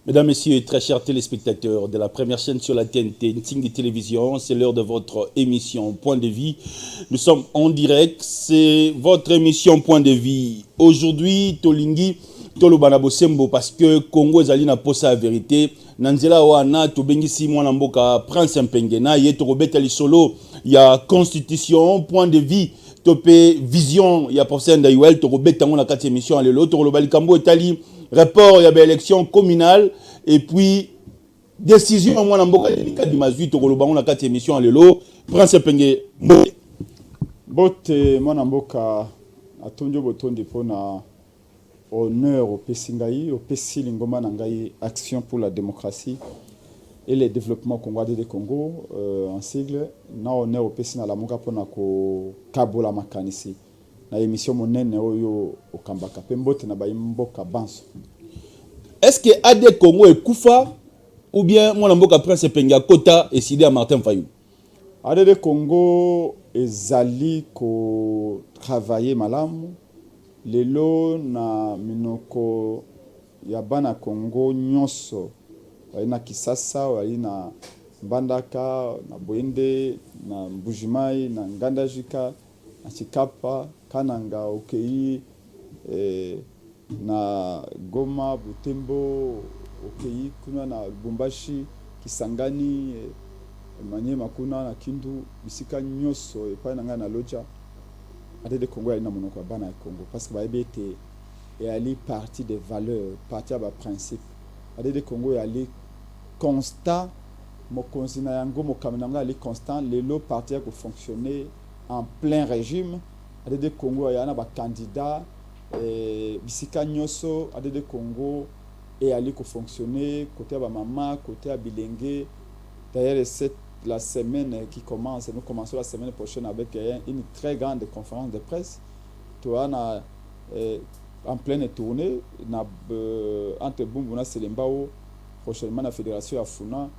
Mesdames, Messieurs, très chers téléspectateurs de la première chaîne sur la TNT, Ntingi Télévision, c'est l'heure de votre émission Point de Vie. Nous sommes en direct, c'est votre émission Point de Vie. Aujourd'hui, Tolingi, Tolobana Bosembo, parce que Congo est allé na posa la vérité. Nanzela wana tobengisi mwana mboka Prince Mpengena, yeto robeta lisolo, il y a constitution, point de vie. Topé vision, il y a professeur Ndayuel, Torobeta na kati émission à l'élo, Torobali Kambo Etali, rapport, il y a élection communale, et puis décision, moi, Namboka, il y a 18, Torobali na kati émission à l'élo, Prince Mpenge, Mbote. Bote, moi, Namboka, a tondio botondi pona honneur au Pessingaï, au Pessi Lingoma Nangaï, Action pour la démocratie et le développement congolais de Congo, en sigle, na honneur au Pessi na la Monga pona ko Kabola Makanisi. Na émission monene oyo au Kambaka. Pembote na baimboka banso. Est-ce que AD Congo est Koufa ou bien moi Namboka Prince Penga Kota et Sidi à Martin Fayou? AD Congo ezali ko travailler malamu. Lelo na minoko ya bana Congo nyonso wali na Kisasa, wali na Mbandaka, na Boende, na Mbujimai, na Ngandajika, na Chikapa, Kananga, Okei, na Goma, Butembo, Okei, kuna na Lubumbashi, Kisangani, Manyema kuna na Kindu, bisika nyonso epai na nga na Loja. AD Congo est dans mon bana Congo parce que baébé était et ali partie des valeurs, partie à principe. AD Congo est ali constant, mo consina yango mo kaminanga ali constant, les lots partis à fonctionner en plein régime. AD Congo est un candidat bisika nyoso AD Congo est ali ko fonctionner côté à maman, côté à Bilengue. D'ailleurs la semaine qui commence, nous commençons la semaine prochaine avec une très grande conférence de presse. Tu as en pleine tournée, entre Bumbuna Selembao, prochainement la fédération Afuna,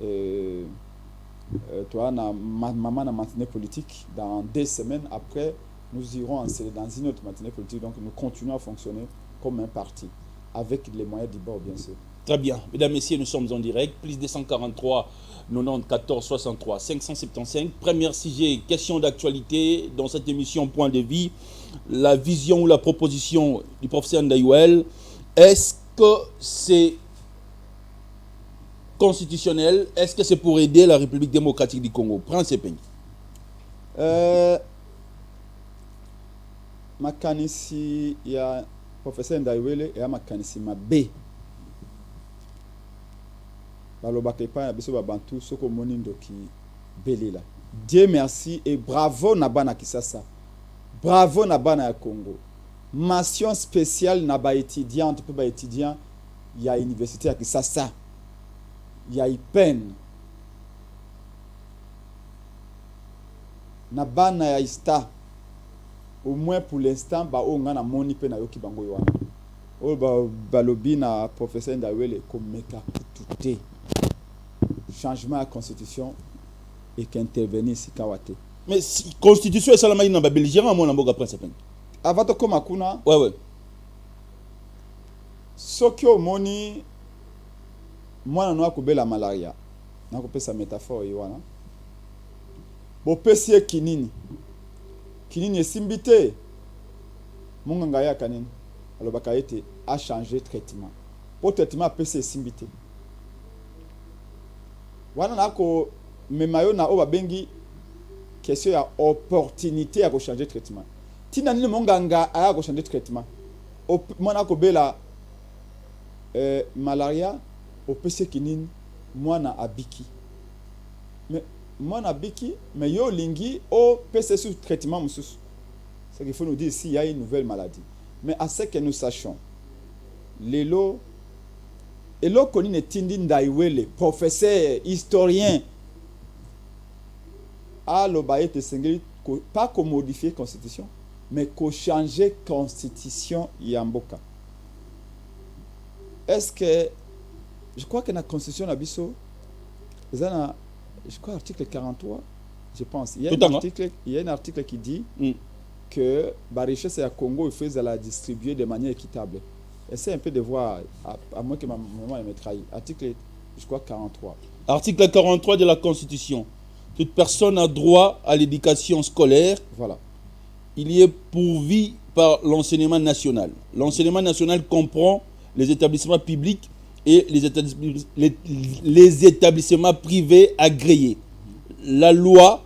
tu as maman la matinée politique. Dans 2 semaines après, nous irons dans une autre matinée politique. Donc nous continuons à fonctionner comme un parti, avec les moyens du bord, bien sûr. Très bien. Mesdames, Messieurs, nous sommes en direct. Plus 243 90 14 63 575. Première sujet, question d'actualité dans cette émission Point de Vie. La vision ou la proposition du professeur Ndayuel. Est-ce que c'est constitutionnel? Est-ce que c'est pour aider la République démocratique du Congo? Prince Epeng. Makanisi ya professeur Ndayuel et makanisi mabe. Balobake pa na biso babantu soko monindo ki belela. Dieu merci et bravo na bana Kisasa. Bravo na bana ya Congo. Mention spéciale na ba étudiante pe ba étudiant ya université ya Kisasa. Ya IPEN. Na bana ya ISTA. Au moins pour l'instant ba o nga na moni pe na yoki bango yo wana. O balobi na professeur Ndawele komeka kututé. Changement à la constitution et qu'intervenir si Kawate. Mais si constitution est seulement dans la Belgique, moi on a Prince Epeng. Avant de commencer, ouais. Ce qui est moni, moi on a coupé la malaria. On a coupé sa métaphore yoana. Bo pesier kinini. Kinini est simbité. Mon ngaya kanini. Alors bakaete a changé traitement. Pour traitement pesier simbité. Wana nako memayo na oba bengi question ya opportunité ya ko changer traitement. Tina nini monganga aya ko changer traitement. Mwana ko bela malaria au PC kinini mwana abiki. Mais mwana abiki mais yo lingi au PC sous traitement mususu. C'est qu'il faut nous dire s'il y a une nouvelle maladie. Mais à ce que nous sachons les lots et là, on est Tindi Ndayuel, professeur, historien, a l'obaïté singulier, pas qu'on modifie la constitution, mais qu'on change la constitution Yamboka. Est-ce que, je crois que la constitution Abisso, je crois l'article 43, je pense, il y a un article qui dit que la richesse à Congo, il faut la distribuer de manière équitable. Essaye un peu de voir, à moins que ma mémoire me trahisse. Article, je crois, 43. Article 43 de la Constitution. Toute personne a droit à l'éducation scolaire. Voilà. Il y est pourvu par l'enseignement national. L'enseignement national comprend les établissements publics et les établissements privés agréés. La loi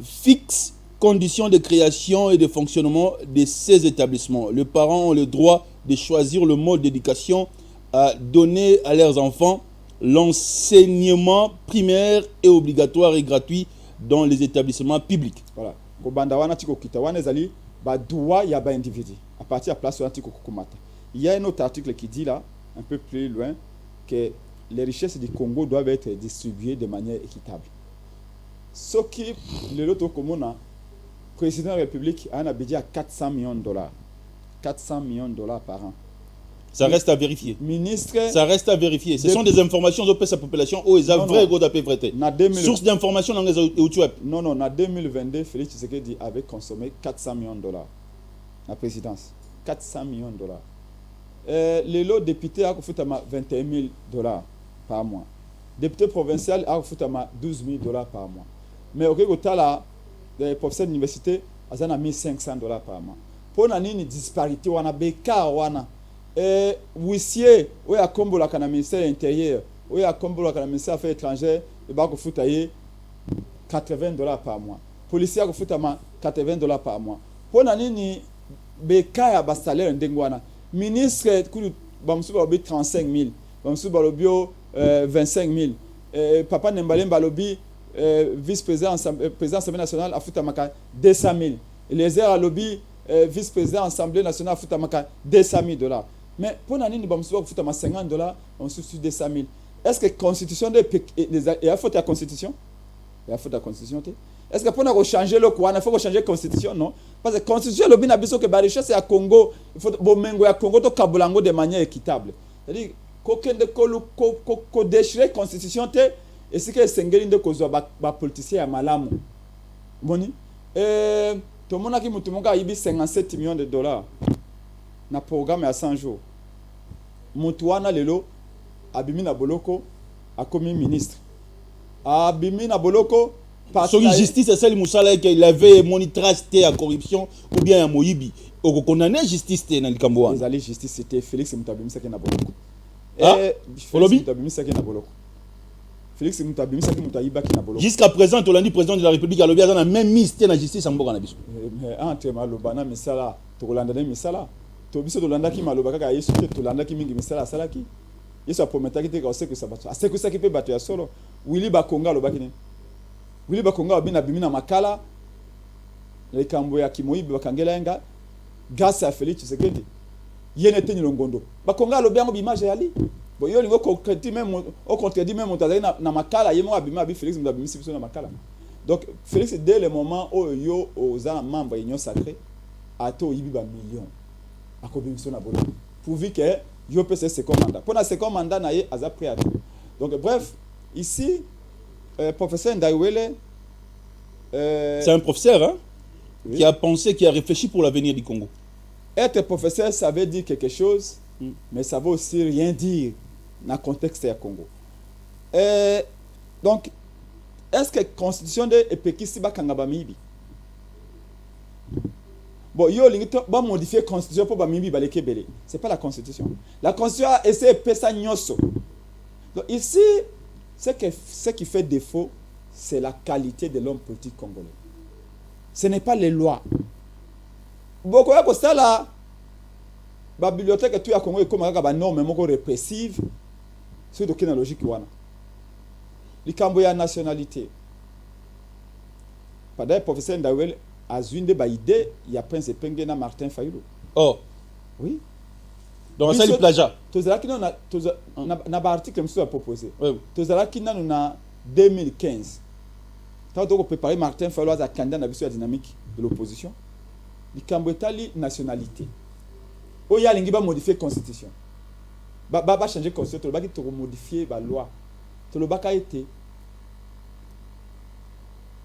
fixe conditions de création et de fonctionnement de ces établissements. Les parents ont le droit de choisir le mode d'éducation à donner à leurs enfants. L'enseignement primaire est obligatoire et gratuit dans les établissements publics. Voilà. Kobanda wana tiko kita wana ezali ba droit ya ba individu. À partir de la place où tiko kukumata. Il y a un autre article qui dit là, un peu plus loin, que les richesses du Congo doivent être distribuées de manière équitable. Ce qui, le loto komona, président de la République a un budget à 400 millions de dollars. 400 millions de dollars par an. Ça reste à vérifier. Ministre. Ça reste à vérifier. Ce sont des informations de sa population où ils ont vrai gros d'appel vrai. Source d'information dans les YouTube. Non, en 2022, Félix Tshisekedi avait consommé 400 millions de dollars. La présidence. 400 millions de dollars. Les lots députés a coûté 21 000 dollars par mois. Député provincial a coûté 12 000 dollars par mois. Mais au Kégotala, les professeurs d'université, ils ont 1500 dollars par mois. Pour une disparité, on a béka, on a huissier, où il y a combo la ministère intérieur, où il y a combo la ministère affaires étrangères, il y a 80 dollars par mois. Policier a coûté 80 dollars par mois. Pour une béka, il y a salaire d'engwana. Ministre, Bamsou Balobi 35 000, Bamsou Balobio 25 000, Papa Nembalem Balobi, vice-président président de l'Assemblée nationale, a foutu 200 000. Les airs à lobby, vice-président de l'Assemblée nationale, a foutu 200 000 dollars. Mais pour l'année, Bamsou a foutu 50 dollars, on se suit 200 000. Est-ce que la Constitution, il y a faute à la Constitution? Il y a faute à la Constitution. Est-ce que pour changer le coin, il faut changer la Constitution? Non. Parce que la Constitution, le bien que la richesse est à Congo, il faut que à Congo, Kabulango de manière équitable. C'est-à-dire, qu'on déchire la Constitution, et c'est que les Sengeli de Kozo, les politiciens à Malamu. Boni. Tout le monde a eu 57 millions de dollars. Dans le programme à 100 jours. Moutouana Lelo, Abimi Naboloko, a commis ministre. Abimi Naboloko, son justice, c'est celle qu'il avait monitré à corruption ou bien à Moïbi. On connaît la justice dans le Cambodge. Les alliés justice, c'était Félix Moutabimi Saki Naboloko. Félix Moutabimi Saki Naboloko. Félix Moutabimi Saki Naboloko. Jusqu'à présent, on a dit président de la République à l'Obia, on a même mis la justice en Boganabis. Mais entre Malobana, Misala, Tolanda, Misala, Tobiso Tolanda qui Malobaka, Yesu, Tolanda qui Mingi Misala, Salaki. Yesu a prometté que ça va. C'est que ça qui peut battre à solo. Willy Bakonga, le Bakine. Willy Bakonga bin abimina makala les kambo ya kimoyi bakangela nga grâce à Félix Tshisekedi yene teni longondo Bakonga lo biango bimage yali bo yo lingo concréti même au contredit même ontazali na makala yemo abima bi Félix mudabimisi biso na makala. Donc Félix dès le moment où yo aux membres union sacrée ato yibi ba millions akobimiso na bolo pourvu que yo peut se commanda pour na second mandat na ye aza prêt à tout. Donc bref ici professeur Ndaiwele, c'est un professeur hein, oui, qui a pensé, qui a réfléchi pour l'avenir du Congo. Être professeur, ça veut dire quelque chose, mais ça veut aussi rien dire dans le contexte du Congo. Donc, est-ce que la constitution de Epekisi Bakangabamibi? Bon, yo va modifier la constitution pour Bamibi Balekebele. Ce n'est pas la constitution. La constitution a essayé de faire ça. Donc ici, ce qui fait défaut, c'est la qualité de l'homme politique congolais. Ce n'est pas les lois. Beaucoup de ça là, la bibliothèque tout à Congo est comme une norme répressive. C'est de quelle logique wana. Les Cambodgiens nationalité. Pendant le professeur Ndawel a une de idée, il y a Prince Pengena Martin Fayulu. Oh. Oui. Donc ça le plagiat. Tozala qui na ba article monsieur a proposé. Tozala qui na 2015. Tant qu'on préparer Martin Fayulu à candidat na biso dynamique de l'opposition. Li Cambodgian nationalité. Oya lingi ba modifier constitution. Ba changer constitution, ba ki to modifier ba loi. To le baka été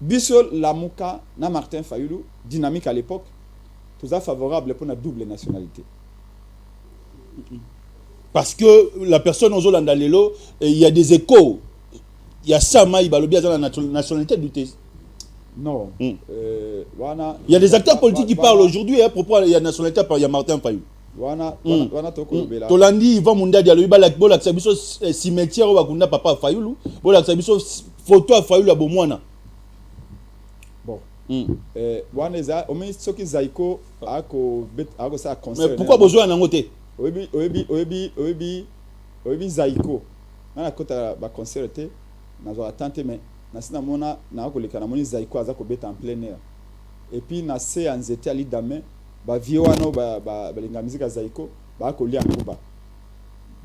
biso Lamuka na Martin Fayulu dynamique à l'époque. Tout ça favorable pour la double nationalité. Parce que la personne aux Hollande lelo, il y a des échos. Il y a ça, il balobi à la nationalité du thé. Non. Il y a des acteurs politiques qui parlent aujourd'hui à propos de la nationalité, il y a Martin Fayou. Tolandi Yvan Munda dialogue balak bolak sabiso cimetière au bakunda papa Fayulu bolak sabiso photo à Fayulu abomwana. Bon. Wana za omi soki zaiko ako sa concert. Mais pourquoi besoin na ngote? Oyebi zaiko. Na kota ba concert te na zo attente mais na sina mona na koleka na moni zaiko aza ko beta en plein air. Et puis na se anzete ali dame ba viwano ba linga muzika zaiko ba ko lia nguba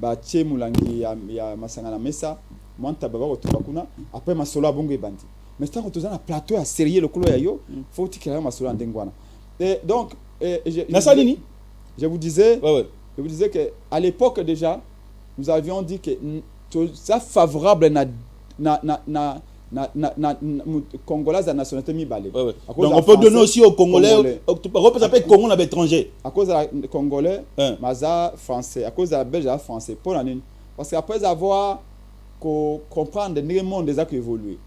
ba tie mulangi ya masanga na mesa monta ba ko tuba kuna après masolo abongo ebandi mais tant que tu na plateau à sérieux le colo ya yo faut que tu masolo ndengwana et donc je vous disais je vous disais que à l'époque déjà nous avions dit que ça favorable na Congolais de nationalité mi-balé. Donc on peut donner aussi aux Congolais, on peut appeler Congo à l'étranger. À cause des Congolais, Maza français, à cause de la Belge français. Pour l'année. Parce qu'après avoir comprendre le monde déjà qui évolue,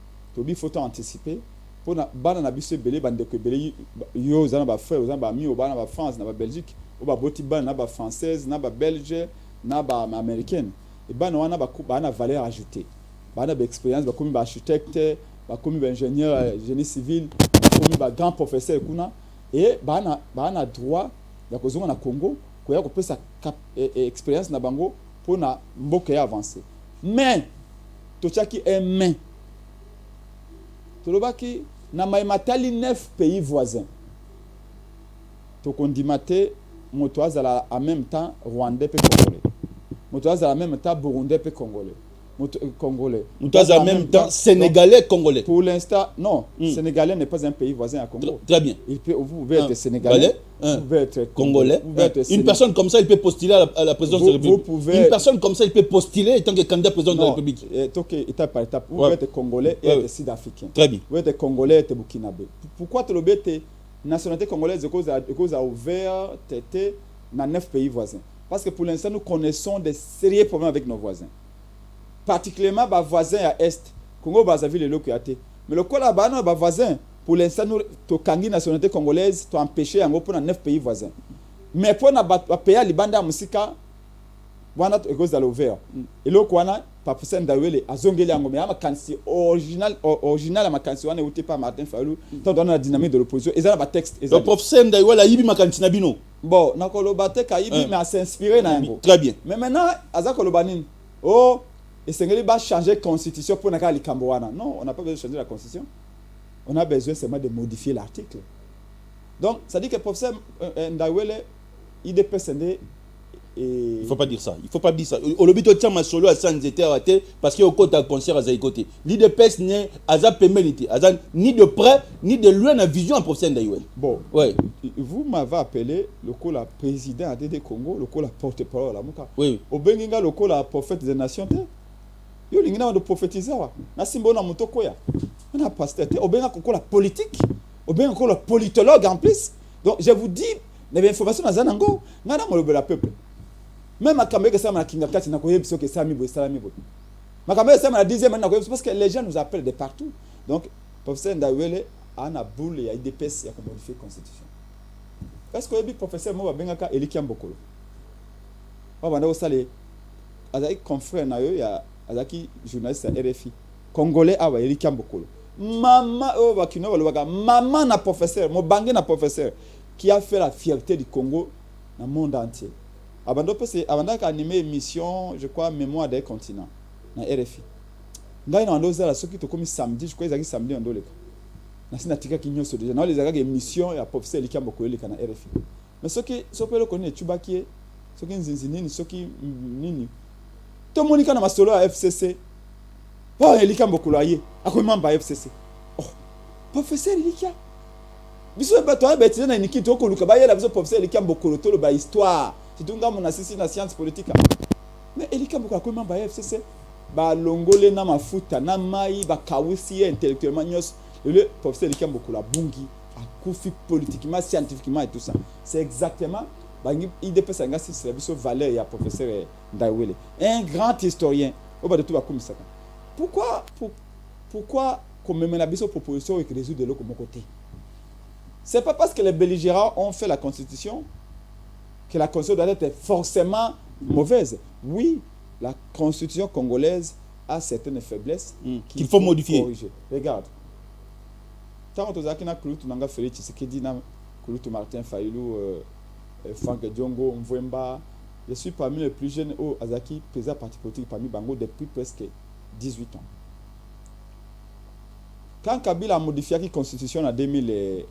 il faut anticiper. Pour na bana na biso belé bande ko belé yo za na ba frère za ba mi o bana ba France na ba Belgique o ba boti bana na ba française na ba belge na ba américaine et bana wana ba bana valeur ajoutée. Bana expérience ba comme ba architecte ba comme ba ingénieur génie civil comme ba grand professeur kuna et bana droit ya kozonga na Congo ko ya ko pesa expérience na bango pour na mboka ya avancer mais to chaki mais to lobaki na matali 9 pays voisins to kondimate moto azala en même temps rwandais pe congolais moto azala en même temps burundais pe congolais Congolais. Nous en même temps sénégalais congolais. Pour l'instant, non. Sénégalais n'est pas un pays voisin à Congo. Très bien. Vous pouvez être sénégalais, vous pouvez être congolais. Une personne comme ça, il peut postuler à la présidence de la République. Une personne comme ça, il peut postuler en tant que candidat président de la République. Étape par étape. Vous pouvez être congolais et être sud-africain. Très bien. Vous pouvez être congolais et être burkinabé. Pourquoi tu le nationalité congolaise cause a ouvert dans 9 pays voisins? Parce que pour l'instant, nous connaissons des sérieux problèmes avec nos voisins. Particulièrement les voisins à l'Est. Congo Brazzaville et l'Okiate. Mais le cas là-bas, les voisins, pour l'instant, nous avons la nationalité congolaise, tu as empêché pour 9 pays voisins. Mais pour les pays à Libanda, Moussika, wana egoza l'ouvert. Et là, kwana, Papa Ndawele, azongeli yango, mais amakansi original amakansi wana uté pas Martin Fayulu, tant dans la dynamique de l'opposition. Et ça la texte. Le professeur Ndawele yibi makansi na bino. Bon, nakolo bate ka yibi mais à s'inspirer na yango. Très bien. Mais maintenant, azakolo banin. Oh, et c'est qu'il va changer la constitution pour n'avoir les Cambouana. Non, on n'a pas besoin de changer la constitution. On a besoin seulement de modifier l'article. Donc, ça dit que le professeur Ndawele, il dépêche. Il ne faut pas dire ça. Il ne faut pas dire ça. Au lobby de Tchama Solo à Sanzete parce qu'il y a un côté concert à Zaïkote. L'IDPS n'est ni de près ni de loin la vision à professeur Ndawele. Bon, ouais. Vous m'avez appelé le président de Congo, le porte-parole à Mouka. Oui. Au Benginga, le prophète des nations. Yo lingina de prophétiser wa na simbo na mutoko ya na pasteur obenga kokola politique obenga kokola politologue en plus. Donc je vous dis les informations na zanango ngana molobe la peuple même akambe que ça na kinga kati na koyebiso que ça mi bo salami bo makambe ça na 10e na koyebiso parce que les gens nous appellent de partout. Donc professeur Ndawele ana boule ya IDPS ya modifier constitution. Est-ce que le professeur mo benga ka Elikiam Bokolo ba banda osale azai confrère na yo ya azaki journaliste à RFI congolais awa Elikiam Bokolo maman bakino balobaka maman na professeur mobange na professeur qui a fait la fierté du Congo dans le monde entier. Abando pese abanda ka animé émission je crois mémoire des continents na RFI ngai na ndoza la soki to komi samedi je crois ezaki samedi ndoleka na sina tika kinyoso déjà na les aga émission ya professeur Elikiam Bokolo leka na RFI mais soki sopelo koni tubakie soki nzinzinini soki nini to monika na masolo ya FCC oh Elikiam Bokolo aye akomamba FCC oh professeur Elikiam biso ba to ba tina niki to ko luka ba yela biso professeur Elikiam Bokolo to lo ba histoire titunga mona sisi na science politique mais Elikiam Bokolo akomamba FCC ba longole na mafuta na mai ba kawusi intellectuellement nyos le professeur Elikiam Bokolo bungi akufi politiquement scientifiquement et tout ça c'est exactement IDP sanga si service valeur ya professeur Ndawele, un grand historien au bas de tout ba comme ça. Pourquoi comme même la biso proposition et que résoudre de l'autre côté? C'est pas parce que les belligérants ont fait la constitution que la constitution doit être forcément mauvaise. Oui, la constitution congolaise a certaines faiblesses qu'il faut modifier. Corriger. Regarde. Tant que tu as Kouloutou Nanga Félix Tshisekedi, Kouloutou Martin Fayulu, Franck Diongo, Mvouemba, je suis parmi les plus jeunes au Azaki, président parti politique parmi Bango depuis presque 18 ans. Quand Kabila a modifié la constitution en 2011,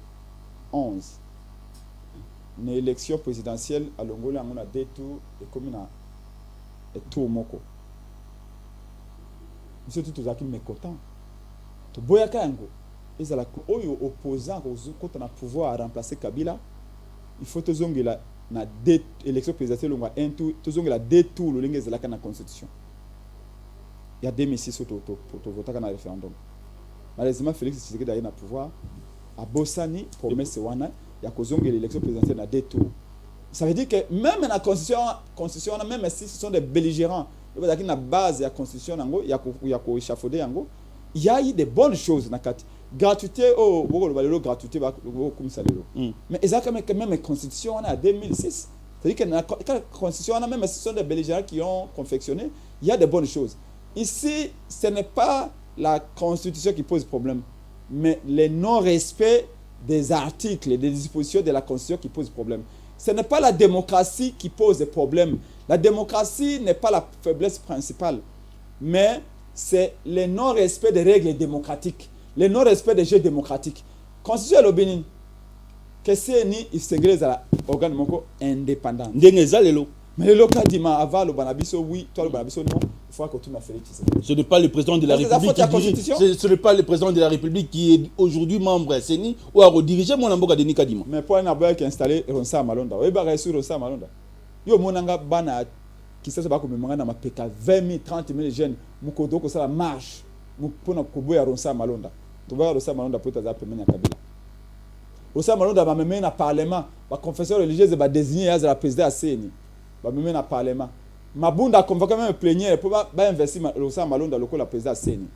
une élection présidentielle à l'Angola, on a deux tours et comme un tour moko. Monsieur tout Azaki mécontent. To boyaka yango. Ils ont opposant quand on a pouvoir à remplacer Kabila, il faut que la élection présidentielle un tour, la deux tours le lingue la na constitution. Il y a 2006 pour voter dans le référendum. Malheureusement Félix Tshisekedi a eu le pouvoir à Bossani promesse wana il y a kozonga l'élection présidentielle na deux tours. Ça veut dire que même dans la constitution même si ce sont des belligérants, il y a une base de la constitution nango, il y a ko échafauder yango, il y a eu des bonnes choses na kati. Gratuité gratuité comme ça mais exactement même la constitution en 2006, c'est-à-dire que la constitution même si ce sont des belligérants qui ont confectionné, il y a des bonnes choses. Ici, ce n'est pas la constitution qui pose problème, mais le non-respect des articles et des dispositions de la constitution qui pose problème. Ce n'est pas la démocratie qui pose problème. La démocratie n'est pas la faiblesse principale, mais c'est le non-respect des règles démocratiques, le non-respect des jeux démocratiques. Constitution le Bénin, que c'est ni il s'ingrèse à l'organe indépendant. Mais le cas dit avant le Banabiso oui, toi le Banabiso non, il faut que tu m'as fait. Ce n'est pas le président de la République qui dirige. Ce n'est pas le président de la République qui est aujourd'hui membre à CENI ou à rediriger mon amboka Denis Kadima. Mais pour un abaya qui est installé Ronsa Malonda, oui bah sur Ronsa Malonda. Yo monanga bana qui ça va comme manga na mapeka 20 000 30 000 jeunes mukodo ko ça la marche pour na koboya Ronsa Malonda. Tu vois Ronsa Malonda pour ta pemenya Kabila. Ronsa Malonda va mener na parlement, ba confesseur religieuse va désigner as la président à CENI. Va mener na parlement. Mabunda convoqué même plénière pour ba investir Ronsa Malonda le la président à CENI.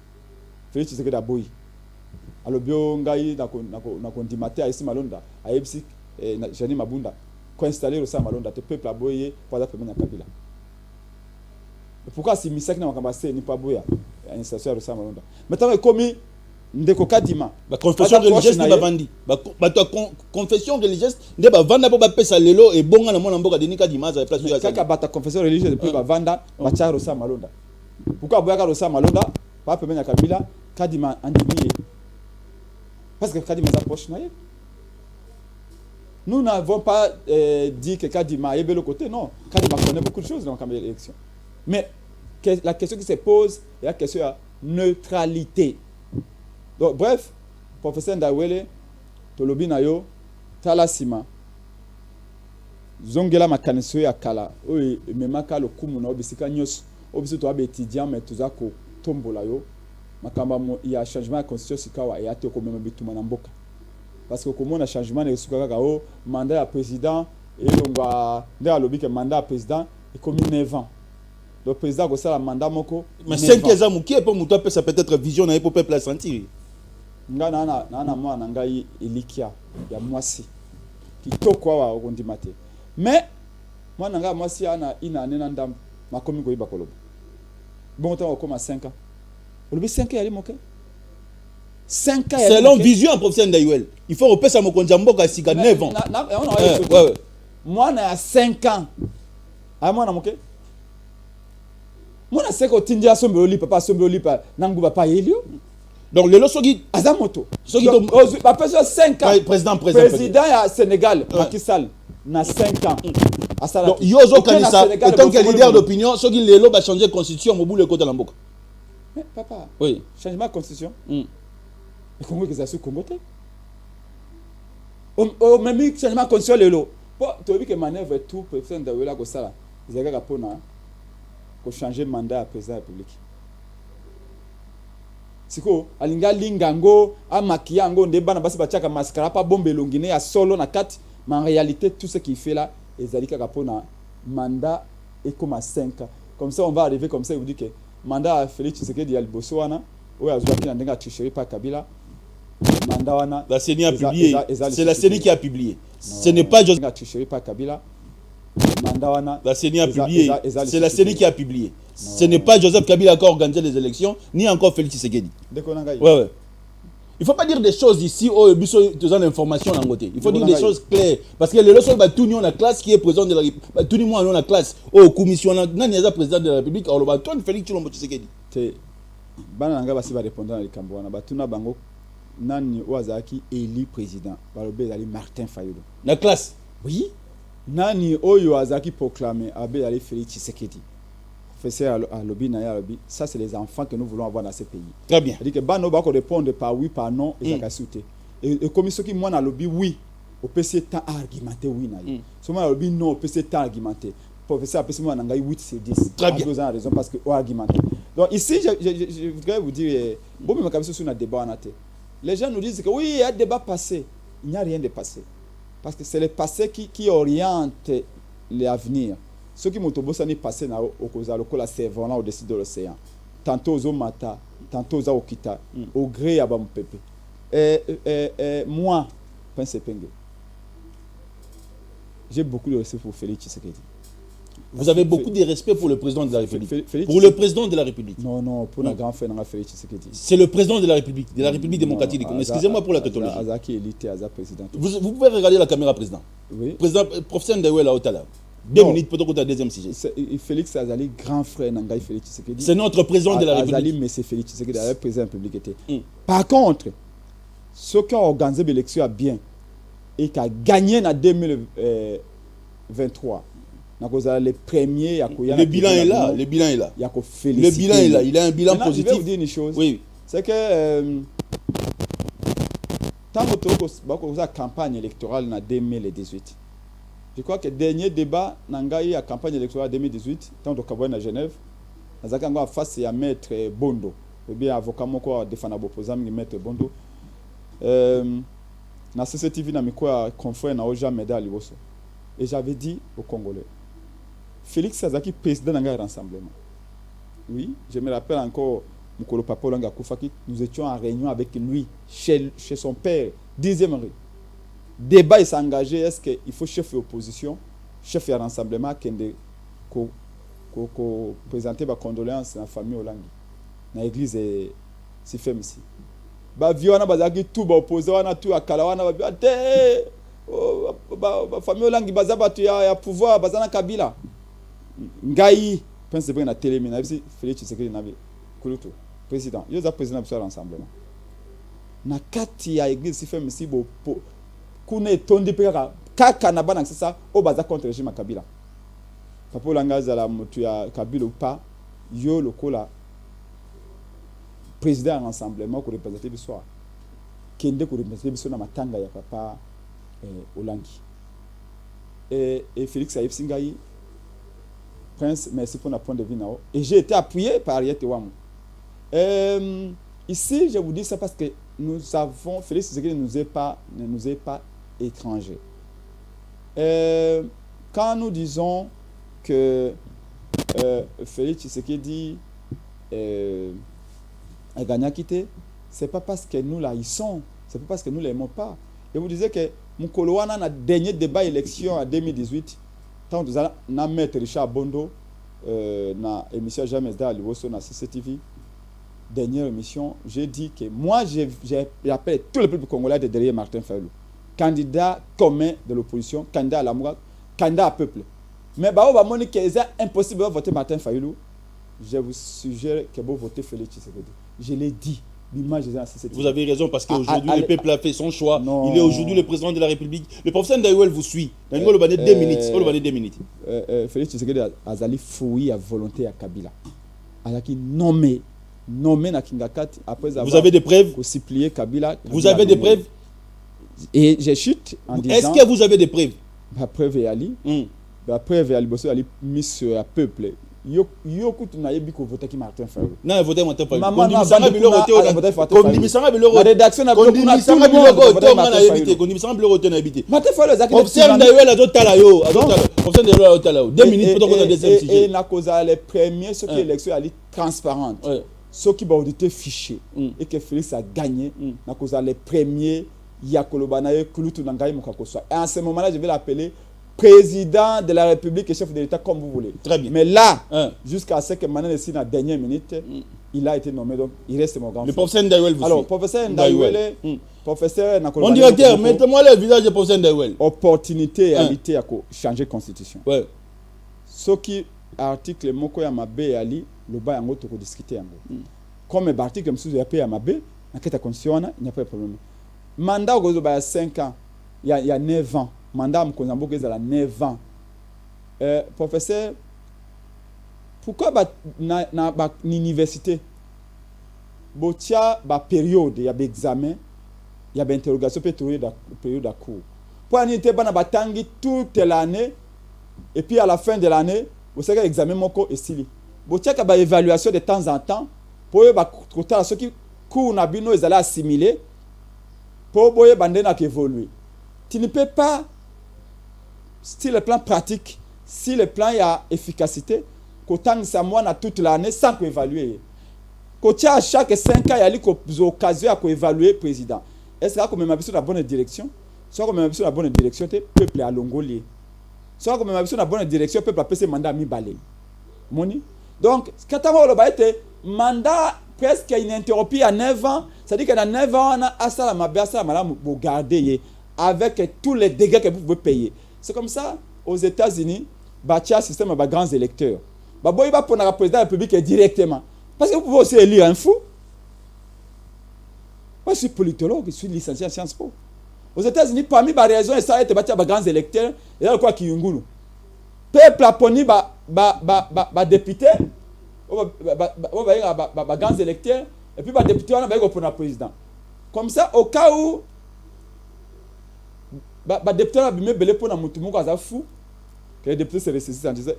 Félix Tshisekedi aboyi. Alors bio ngai na kondimate ici Malonda a ebisi Jani Mabunda ko installer Ronsa Malonda te peuple aboye pour la pemenya Kabila. Pourquoi si misaki na makamba CENI pas boya installation Ronsa Malonda. Maintenant comme ndeko kadima ba confession religieuse ne ba vandi ba to confession religieuse ne ba vanda po ba pesa lelo e bonga na mona mboka Denis Kadima za place ya kaka bata confession religieuse pe ba vanda ba cha Ronsa Malonda. Pourquoi boya ka Ronsa Malonda pas pemenya Kabila Kadima andimiye parce que Kadima sa poche naye. Nous n'avons pas dit que Kadima est de l'autre côté, non. Kadima connaît beaucoup de choses dans l'élection. Mais la question qui se pose est la question de neutralité. Donc, bref, professeur Ndawele, Tolobi Nayo, Talasima, Zongela Makaneso ya Kala, oui, Memaka le Kumuna, Obisika Nyos, Obisu Toabe étudiant, mais tout ça, Tombola yo, Makamba, il y a un changement de constitution, Sikawa, et Ate Komema Bitumana Mboka. Parce que comme on a changement de Sukaka, mandat à président, et on va dire à l'objet que mandat à président est comme 9 ans. Le président a ça le mandat moko. Mais 5 ans, qui est pour moi, ça peut être vision pour peuple à sentir. Nana moi nangai ilikia ya mwasi. Kitoko wa okondimate. Mais moi nanga mwasi ana ina nena ndam makomi ko ibakolo. Bon temps comme 5 ans. Le 5 ans ali moke. 5 ans. Selon vision professeur Ndayuel, il faut repasser à Mokonja Mboka sika 9 ans. Ouais. Moi na 5 ans. Ah moi na moke. Moi na 5 ans tindia sombe oli papa sombe oli pa nangu papa elio. Donc le sogi azamoto. Sogi ba personne 5 ans. Président ya Sénégal Macky Sall na 5 ans. Donc Yozo Kanisa en tant que leader d'opinion, sogi lelo va changer constitution mo boule côté la Mboka. Mais papa, oui, changement de constitution. Et Congo que ça se Congo té. O même changement de constitution lelo. Bon, tu vois que manœuvre tout président de la Gossala. Ils avaient rapport pour changer de mandat à président de la République. Siko alinga lingango amakiango ndeba na basi bachaka mascara pa bombe longine ya solo na kati mais en réalité tout ce qu'il fait là ezali kaka pona mandat et comme à 5 ans. Comme ça on va arriver comme ça et vous dit que mandat Félix Tshisekedi ya liboso wana oyo azwaki na ndenga tricherie par Kabila mandat wana la CENI a publié, c'est la CENI qui a publié. Ce n'est pas Joseph tricherie par Kabila mandat wana la CENI a publié, c'est la CENI qui a publié. Ce n'est pas Joseph Kabila qui a organisé les élections ni encore Félix Tshisekedi. Ouais. Il ne faut pas dire des choses ici où il y a des informations dans côté. Il faut dire des choses claires. Parce que le leçon, tout le monde la classe qui est président de la République. Tout le monde a la classe. Oh, commission, nan est président de la République. Alors, bah, toi, Félix Tshisekedi. Bananga basi ba répondre dans les Cambouana. Ba tuna bango nani oazaki élu président. Balobe ali Martin Fayulu. La classe. Oui. Nani oyo azaki proclamé abe ali Félix Tshisekedi. Professeur à lobby na lobby, ça c'est les enfants que nous voulons avoir dans ce pays. Très bien. C'est-à-dire que bano bako répondre par oui par non et ça kasouté. Et comme ceux qui moi na lobby oui, au PC temps argumenté oui na. Seulement lobby non, au PC temps argumenté. Professeur PC moi nanga 8 sur 10. Très bien. Vous avez raison parce que au argumenté. Donc ici je voudrais vous dire bon mais comme sur un débat en athée. Les gens nous disent que oui, il y a un débat passé. Il n'y a rien de passé. Parce que c'est le passé qui oriente l'avenir. Ceux qui m'ont passé passé na au servant au-dessus de l'océan. Tantôt aux mata, tantôt aux okita, au gré à Bampepe. Moi, Pense Penge, j'ai beaucoup de respect pour Félix Tshisekedi. Vous avez beaucoup de respect pour le président de la République. Pour le président de la République. Non, pour le grand frère de Félix Tshisekedi. C'est le président de la République démocratique du Congo. Excusez-moi pour la tautologie. Azaki élité, Azaki président. Vous pouvez regarder la caméra, président. Oui. Président, professeur Ndewela Otala. 2 minutes pour le deuxième sujet. Félix Azali, grand frère Nangai Félix Tshisekedi. C'est notre président de la République. Azali, mais c'est Félix Tshisekedi, le président de la République. Par contre, ceux qui ont organisé l'élection bien et qui ont gagné en 2023, le premier, le bilan est là. Le bilan est là. Le bilan est là. Il a un bilan positif. Je vais vous dire une chose. Oui. C'est que tant que la campagne électorale en 2018, je crois que le dernier débat dans la campagne électorale 2018, tant que nous à Genève, nous avons face à Maître Bondo, ou bien avocat qui défend l'opposant, Maître Bondo. Dans CCTV, nous avons confrère dans Oja Meda Liboso. Et j'avais dit aux Congolais, Félix Sazaki, président d'un rassemblement. Oui, je me rappelle encore, Mukolo Papa Olanga Koufaki, nous étions en réunion avec lui, chez son père, 10e rue. Débat s'est engagé, est-ce qu'il faut chef de l'opposition, chef de rassemblement, qui présenter ma condoléance à la famille Olangi, dans l'église si fait ici. Ba viona bazaki tout ba opposé wana tout akala wana ba biate ba famille Olangi bazaba tu ya pouvoir bazana Kabila. Ngai pense bien na télé mais na bisi Félix Tshisekedi na bi kulutu président yo za président de rassemblement na kati ya église si fait ici bo kuna tondi peka kaka na bana sasa o baza contre régime Kabila papa Olanga za la mutu ya Kabila ou pas yo lokola président d'un rassemblement qui représente biso kende ko représenter biso na matanga ya papa Olangi et Félix Ayepsingai Prince, merci pour notre point de vue. Et j'ai été appuyé par Ariette Ouamou. Ici, je vous dis ça parce que nous avons, Félix Tshisekedi ne nous est pas étranger. Quand nous disons que Félix Tshisekedi a gagné à quitter, ce n'est pas parce que nous l'haïssons, ce n'est pas parce que nous ne l'aimons pas. Je vous disais que Mukolowana, dans le dernier débat élection en 2018, quand nous allons mettre Richard Bondo dans l'émission Jamais d'Ali Wosso dans CCTV, dernière émission, j'ai dit que moi, j'appelle tout le peuple congolais de derrière Martin Fayulu. Candidat commun de l'opposition, candidat à l'amour, candidat à peuple. Mais c'est impossible de voter Martin Fayulu. Je vous suggère que vous votez Félix Tshisekedi. Je l'ai dit. Vous avez raison parce qu'aujourd'hui le peuple a fait son choix. Il est aujourd'hui le président de la République. Le professeur Ndayouel vous suit. Il va 2 minutes. Félix Tshisekedi a fouillé à volonté à Kabila. Il a nommé na Kingakati après avoir. Vous avez des preuves? Kabila. Vous avez des preuves? Et j'ai chute en disant. Est-ce que vous avez des preuves? La preuve est Ali. La preuve est Ali Bosso Ali mis sur le peuple. yo kutu na yebi ko voter ki Martin Fayulu na voter Martin Fayulu maman na sanga biloko te na rédaction na biloko na biloko na éviter kondimisanga biloko te na éviter Martin Fayulu ezaki professeur Ndayel azotala yo professeur Ndayel azotala yo 2 minutes pour qu'on deuxième sujet et na cause les premiers ceux qui élection ali transparente ceux qui ba auditer fichier et que Félix a gagné na cause les premiers yakoloba na ye kulutu na ngai mukakoswa et en ce moment là je vais l'appeler président de la République et chef de l'État comme vous voulez. Très bien. Mais là, jusqu'à ce que maintenant, ici, dans la dernière minute, il a été nommé, donc il reste mon grand frère. Le professeur Ndayel vous alors, professeur Ndayel, professeur Nakolo. Mon directeur, mettez-moi le visage du professeur Ndayel. Opportunité et habité à changer la constitution. Ouais. Ce qui article Moko Yamabe et Ali, le bas yango toko discuter yango. Comme l'article M. Yape Yamabe, dans la constitution, il n'y a pas de problème. Mandat au Gozo, il y a 5 ans, il y a 9 ans. Mandat Mkonzambo qui a 9 ans. Professeur, pourquoi na l'université botia ba période il y a des examens, il y a des interrogations période de cours. Pour l'unité bana batangi toute l'année et puis à la fin de l'année, vous savez examen moko et sili. Botia ka ba évaluation de temps en temps pour ba kota ceux qui cours na bino ils allaient assimiler pour boye bandena qui évoluer. Tu ne peux pas si le plan pratique, si le plan y a efficacité, qu'autant ça moi na toute l'année sans évaluer. Côté à chaque 5 ans, il y a des occasions à évaluer le président. Est-ce que comme même sur la bonne direction, soit comme même sur la bonne direction, le peuple à Longolier. Soit comme même sur la bonne direction, le peuple a passé mandat mi balé. Moni. Donc, quand on a été mandat presque ininterrompu à 9 ans, ça dit que dans 9 ans, on a à la pour garder avec tous les dégâts que vous pouvez payer. C'est comme ça, aux États-Unis, il y a un système de grands électeurs. Il y a un président de la République directement. Parce que vous pouvez aussi élire un fou. Moi, je suis politologue, je suis licencié en Sciences Po. Aux États-Unis, parmi les raisons, il y a des grands électeurs, il y a quoi qui est un goulou. Peuple a poni des députés, des grands électeurs, et puis les députés, on a un président. Comme ça, au cas où, les députés ont bien belé pour un fou, que les députés se ressaisissent en disant,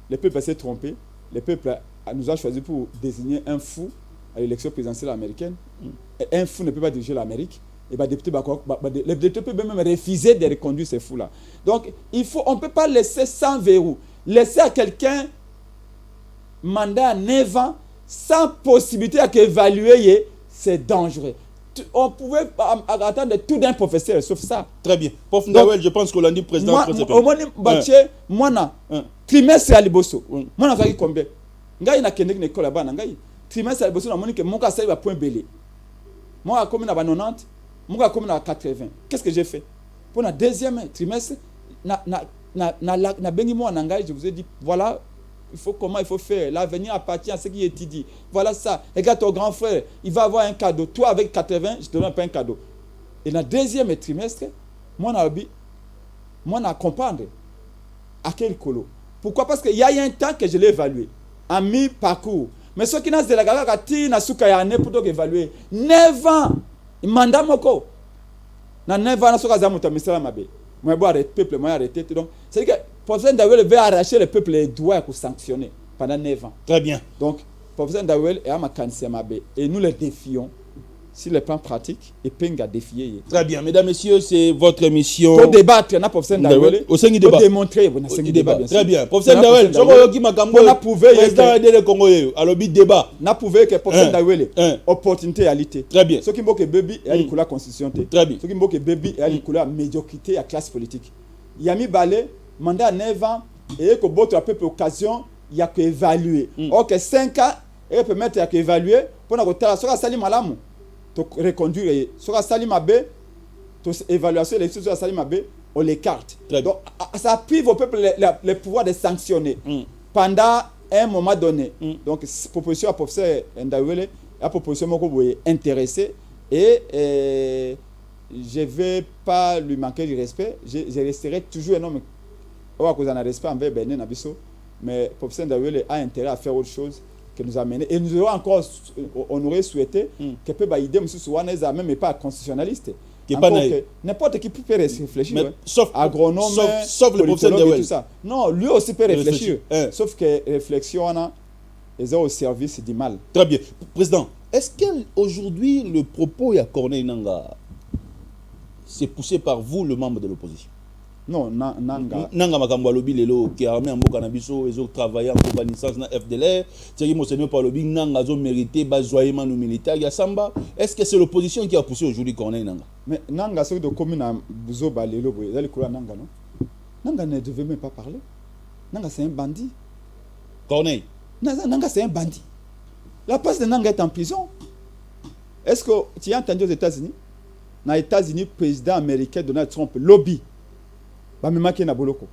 le peuple s'est trompé, le peuple nous a choisi pour désigner un fou à l'élection présidentielle américaine. Et un fou ne peut pas diriger l'Amérique. Et les députés peuvent même refuser de reconduire ces fous-là. Donc, on ne peut pas laisser sans verrou. Laisser à quelqu'un mandat à 9 ans sans possibilité d'évaluer, c'est dangereux. On pouvait attendre tout d'un professeur, sauf ça. Très bien. Prof Ndayel, je pense qu'on l'a dit président. Moi, trimestre à Liboso. Moi, je combien? Ngai na kende na école là-bas ngai. Trimestre à Liboso, na moni que mon cas ça va point belé. Moi, comme na 90, mon cas comme na 80. Qu'est-ce que j'ai fait? Pour le deuxième trimestre, na bengi moi ngai, je vous ai dit, voilà. Comment il faut faire. L'avenir appartient à ce qui est dit. Voilà ça. Regarde ton grand frère, il va avoir un cadeau. Toi, avec 80, je te donne pas un cadeau. Et dans le deuxième trimestre, moi, je comprendre à quel colo. Pourquoi? Parce qu'il y a un temps que je l'ai évalué. En mi-parcours. Mais ceux qui n'ont pas de la garantie, pour évaluer. 9 ans. Mandat moko. Dans 9 ans, je suis arrêté. Moi, le peuple m'a arrêté. Donc, c'est-à-dire que professeur Ndayel veut arracher le peuple les doigts pour sanctionner pendant 9 ans. Très bien. Donc, professeur Ndayel est à ma et nous le défions. Si le plan pratique, et Penga défier. Très bien, mesdames, messieurs, c'est votre émission. Pour débattre, on a professeur Ndayel. Au sein du débat. Pour démontrer, on a débat. Très bien. Professeur Ndayel, on a prouvé que alors débat. On a prouvé que professeur Ndayel opportunité réalité. Très bien. Ce qui m'a que baby et à la constitution. Très bien. Ce qui m'a que baby et à la médiocrité à classe politique. Il y a mis balai mandat à 9 ans et que votre peuple occasion il y a que évaluer. OK 5 ans et peut mettre à évaluer pour na kotala soka sali malamu. To reconduire sur sali mabe to évaluation l'élection sur sali mabe on l'écarte. Donc ça prive au peuple le pouvoir de sanctionner pendant un moment donné. Donc proposition à professeur Ndayel la proposition moko boye intéressé et je vais pas lui manquer du respect, je resterai toujours un homme à cause d'un respect envers Benin Nabiso, mais professeur Ndayel a intérêt à faire autre chose que nous amener. Et nous aurons encore, on aurait souhaité que peut idée M. Souane même pas constitutionnaliste. N'importe qui peut réfléchir. Mais ouais. sauf agronome, sauf le professeur politologue et Dewel. tout ça. Non, lui aussi peut réfléchir. Hein. Sauf que réflexion, ils ont au service du mal. Très bien. Président, est-ce qu'aujourd'hui, le propos à Corneille Nanga, c'est poussé par vous, le membre de l'opposition? Non, Nanga. Nanga makambo alobi lelo qui a armé en boka na biso ils ont travaillé en co-licence na FDLR, Thierry Monseigneur par lobby Nanga zo mérité bazoyement nos militaires ya samba. Est-ce que c'est l'opposition qui a poussé aujourd'hui Corneille Nanga? Mais Nanga c'est de commune à Buzoba lelo boy, il a Nanga non. Nanga ne devait même pas parler. Nanga c'est un bandit. Corneille. Nanga c'est un bandit. La place de Nanga est en prison. Est-ce que tu as entendu aux États-Unis? Dans les États-Unis, président américain Donald Trump lobby. Bamemaki na boloko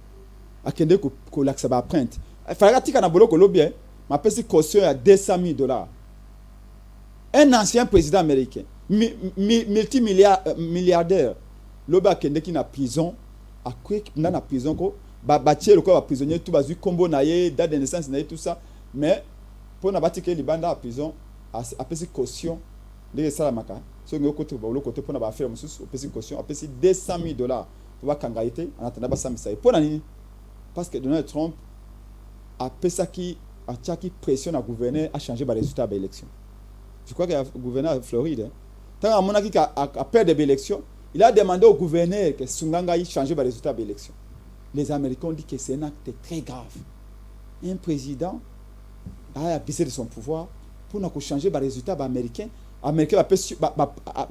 akende ko laksa ba print fallait tika na boloko lobby ma pesi caution à $200,000. Un ancien président américain multimilliardaire lobby akende ki na prison akwe na prison ko ba tielo ko ba prisonnier tout bazu combo na ye date de naissance na ye tout ça mais pour na batike libanda à prison a pesi caution de salamaka so ngo côté ba boloko te pour na ba faire mususu pesi caution a pesi $200,000 pour kangaïté en attendant ça pour nani parce que Donald Trump a pensé qui a tchaki pression à gouverner à changer les résultats de l'élection. Je crois que le gouverneur de Floride tant à mon avis a perdu l'élection, il a demandé au gouverneur que Sunganga y change les résultats de l'élection. Les Américains ont dit que c'est un acte très grave. Un président a abusé de son pouvoir pour nous changer les résultats américains. Américains va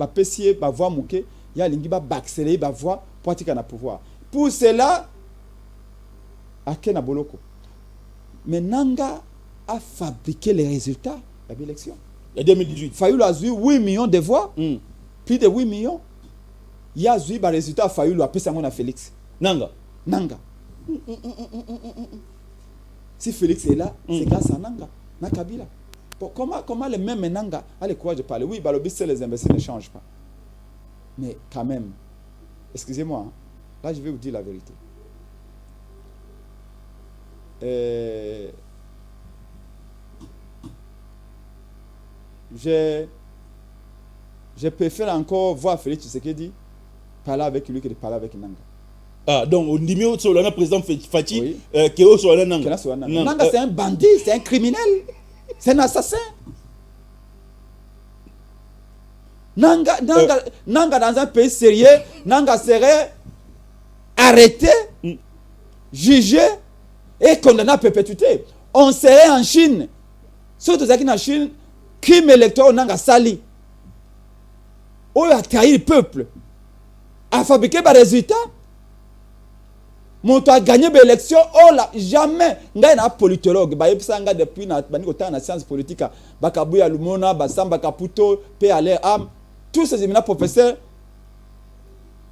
pécier va voir mouké, il y a l'ingi va accélérer va voir pratique na pouvoir. Pour cela, Akena Boloko. Mais Nanga a fabriqué les résultats de l'élection. En 2018. Fayulu a eu 8 millions de voix. Plus de 8 millions. Il y a eu les résultats Fayulu a payé à Félix. Nanga. Si Félix est là, c'est grâce à Nanga. Na Kabila. Bon, comment les mêmes Nanga a le courage de parler? Oui, Balobis, les imbéciles ne changent pas. Mais quand même, excusez-moi, là je vais vous dire la vérité. Je préfère encore voir Félix Tshisekedi parler avec lui que de parler avec Nanga. Ah, donc au numéro sur le président Fati, oui. Qui est sur le Nanga. Nanga c'est un bandit, c'est un criminel, c'est un assassin. Nanga dans un pays sérieux, Nanga serait arrêté, jugé et condamné à perpétuité. On serait en Chine. Surtout en Chine, crime électoral Nanga sali. On a trahi le peuple. A fabriqué des résultats. Mon a gagné l'élection. Oh là, jamais. Nga na politologue. Ba yepsanga depuis na science politique. Bakabuya Lumona, Basamba Kaputo, P. Alain Am. Tous ces éminents professeurs,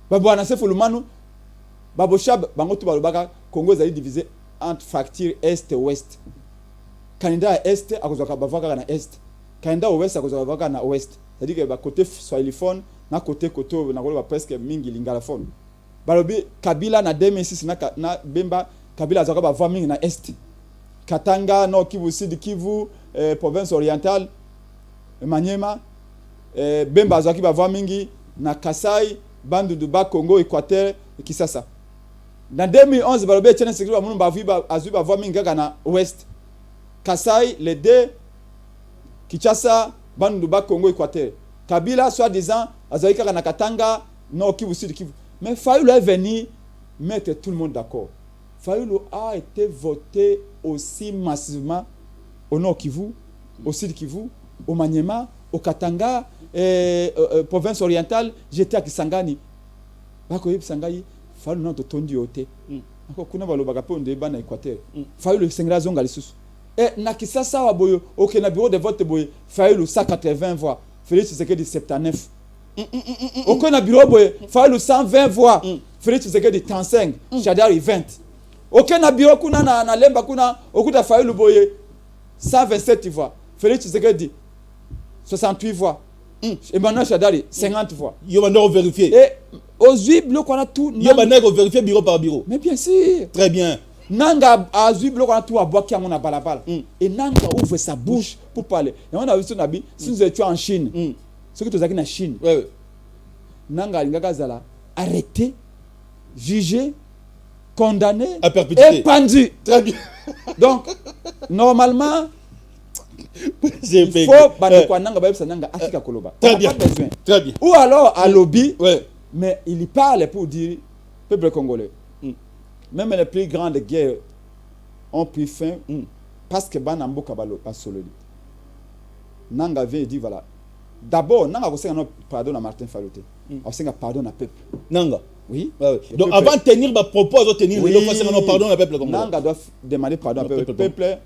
Babo Anasse Fulumanu, Babo Chab, Bangotu Balobaka, Congo est divisé entre fracture Est et Ouest. Canada à Est, à cause de Bavaka na Est. Canada au Ouest, à cause de Bavaka na Ouest. C'est-à-dire que côté swahiliphone, na côté koto, na presque mingi lingalaphone. Balobi, Kabila na 2006, na Bemba, Kabila Zaka Bava mingi na Est. Katanga, no Kivu Sud, Kivu, province orientale, Maniema. Bemba Zaki Bava mingi na Kasai, Bandu Duba, Congo, Équateur, et Kisasa. Dans 2011, Balobi Etienne Sekri Bamoun Bavi Azu Bava mingi na Ouest. Kasai, les deux, Kinshasa, Bandu Duba, Congo, Équateur. Kabila, soi-disant, Azaïka na Katanga, no Kivu Sud, Kivu. Mais Fayulu est venu mettre tout le monde d'accord. Fayulu a été voté aussi massivement au Nord Kivu, au Sud Kivu, au Maniema, au Katanga, province orientale, j'étais à Kisangani. Bakoye Kisangani, Fayulu n'a pas tondi oté. Kuna balobaka pe ondeba na Équateur. Fayulu sengla zonga lisusu. Et na Kisasa wa boyo, OK na bureau de vote boyo, Fayulu 180 voix. Félix Tshisekedi 79. Aucun na bureau boye, Fayulu 120 voix. Félix Tshisekedi 35, Chadari 20. Aucun na bureau kuna na lemba kuna, okuta Fayulu boye 127 voix. Félix Tshisekedi 68 voix. Emmanuel Chadari 50 voix. Yo va vérifier. Et aux 8 blocs on a tout. Yo va vérifier bureau par bureau. Mais bien sûr. Très bien. Nanga a 8 blocs on a tout à boire qui a mon balabala. Et Nanga ouvre sa bouche pour parler. Et on a vu son habit si nous étions en Chine. Ce que tu as dit en Chine. Ouais. nanga alingaka zala arrêté, jugé, condamné à perpétuité et pendu. Très bien. Donc normalement il Fait faut bandeko nanga ba nanga atika koloba. Très bien. Pas besoin. Très bien. Ou alors à lobby, Ouais. mais il parle pour dire peuple congolais. Même les plus grandes guerres ont pris fin parce que Banambo Kabalo a sololi. Nanga vient et dit voilà. D'abord, Nanga a un pardon à Martin Falouté. On a pardon à peuple. Nanga. Oui. Ouais, ouais. Donc avant de tenir ma propos, à tenir oui. le pardon à peuple congolais. Nanga doit demander pardon à peuple. Peuple.